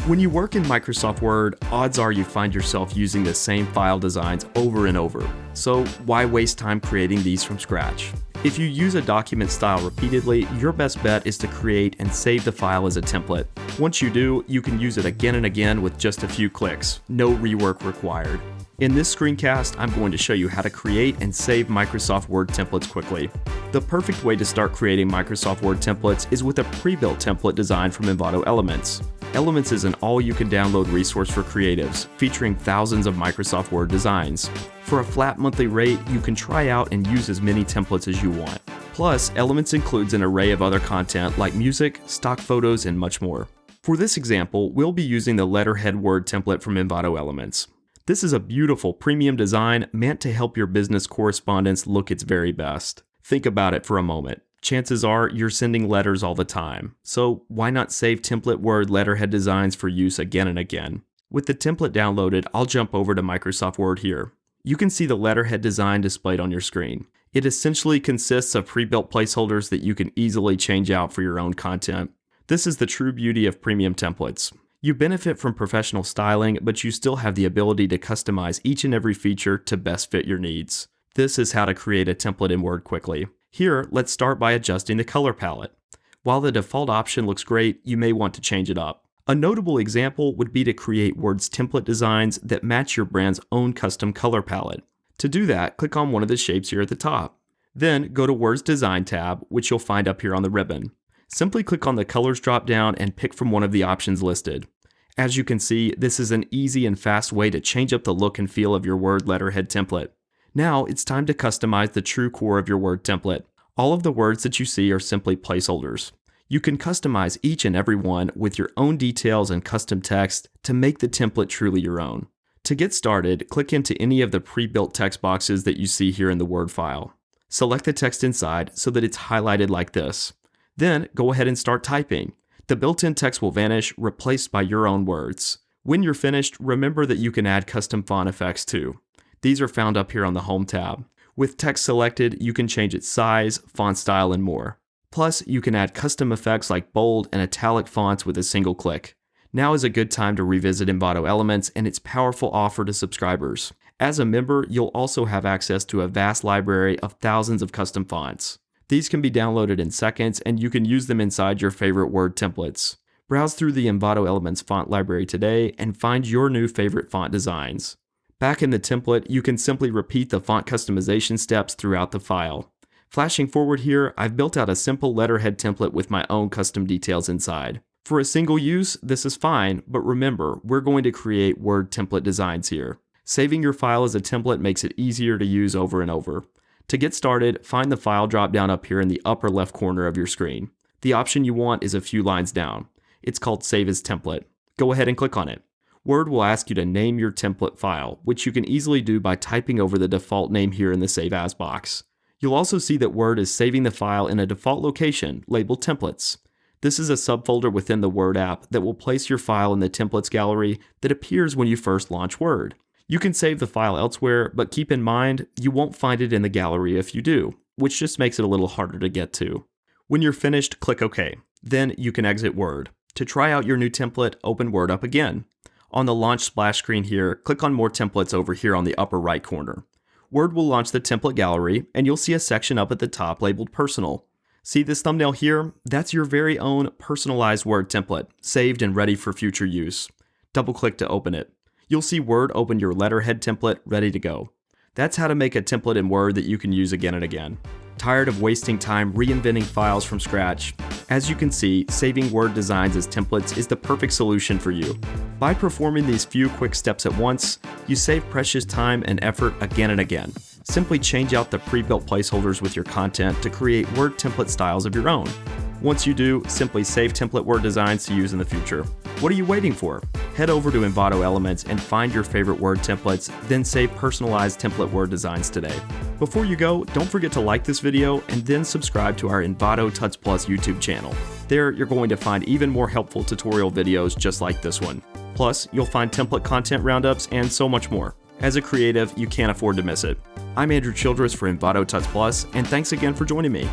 When you work in Microsoft Word, odds are you find yourself using the same file designs over and over. So why waste time creating these from scratch? If you use a document style repeatedly, your best bet is to create and save the file as a template. Once you do, you can use it again and again with just a few clicks. No rework required. In this screencast, I'm going to show you how to create and save Microsoft Word templates quickly. The perfect way to start creating Microsoft Word templates is with a pre-built template designed from Envato Elements. Elements is an all-you-can-download resource for creatives, featuring thousands of Microsoft Word designs. For a flat monthly rate, you can try out and use as many templates as you want. Plus, Elements includes an array of other content like music, stock photos, and much more. For this example, we'll be using the letterhead Word template from Envato Elements. This is a beautiful premium design meant to help your business correspondence look its very best. Think about it for a moment. Chances are you're sending letters all the time, so why not save template Word letterhead designs for use again and again? With the template downloaded, I'll jump over to Microsoft Word here. You can see the letterhead design displayed on your screen. It essentially consists of pre-built placeholders that you can easily change out for your own content. This is the true beauty of premium templates. You benefit from professional styling, but you still have the ability to customize each and every feature to best fit your needs. This is how to create a template in Word quickly. Here, let's start by adjusting the color palette. While the default option looks great, you may want to change it up. A notable example would be to create Word's template designs that match your brand's own custom color palette. To do that, click on one of the shapes here at the top. Then go to Word's Design tab, which you'll find up here on the ribbon. Simply click on the Colors drop-down and pick from one of the options listed. As you can see, this is an easy and fast way to change up the look and feel of your Word letterhead template. Now it's time to customize the true core of your Word template. All of the words that you see are simply placeholders. You can customize each and every one with your own details and custom text to make the template truly your own. To get started, click into any of the pre-built text boxes that you see here in the Word file. Select the text inside so that it's highlighted like this. Then go ahead and start typing. The built-in text will vanish, replaced by your own words. When you're finished, remember that you can add custom font effects too. These are found up here on the Home tab. With text selected, you can change its size, font style, and more. Plus, you can add custom effects like bold and italic fonts with a single click. Now is a good time to revisit Envato Elements and its powerful offer to subscribers. As a member, you'll also have access to a vast library of thousands of custom fonts. These can be downloaded in seconds, and you can use them inside your favorite Word templates. Browse through the Envato Elements font library today and find your new favorite font designs. Back in the template, you can simply repeat the font customization steps throughout the file. Flashing forward here, I've built out a simple letterhead template with my own custom details inside. For a single use, this is fine, but remember, we're going to create Word template designs here. Saving your file as a template makes it easier to use over and over. To get started, find the file drop-down up here in the upper left corner of your screen. The option you want is a few lines down. It's called Save as Template. Go ahead and click on it. Word will ask you to name your template file, which you can easily do by typing over the default name here in the Save As box. You'll also see that Word is saving the file in a default location labeled Templates. This is a subfolder within the Word app that will place your file in the Templates gallery that appears when you first launch Word. You can save the file elsewhere, but keep in mind, you won't find it in the gallery if you do, which just makes it a little harder to get to. When you're finished, click OK. Then you can exit Word. To try out your new template, open Word up again. On the Launch splash screen here, click on More Templates over here on the upper right corner. Word will launch the template gallery, and you'll see a section up at the top labeled Personal. See this thumbnail here? That's your very own personalized Word template, saved and ready for future use. Double-click to open it. You'll see Word open your letterhead template ready to go. That's how to make a template in Word that you can use again and again. Tired of wasting time reinventing files from scratch? As you can see, saving Word designs as templates is the perfect solution for you. By performing these few quick steps at once, you save precious time and effort again and again. Simply change out the pre-built placeholders with your content to create Word template styles of your own. Once you do, simply save template Word designs to use in the future. What are you waiting for? Head over to Envato Elements and find your favorite Word templates, then save personalized template Word designs today. Before you go, don't forget to like this video and then subscribe to our Envato Tuts Plus YouTube channel. There, you're going to find even more helpful tutorial videos just like this one. Plus, you'll find template content roundups and so much more. As a creative, you can't afford to miss it. I'm Andrew Childress for Envato Tuts Plus, and thanks again for joining me.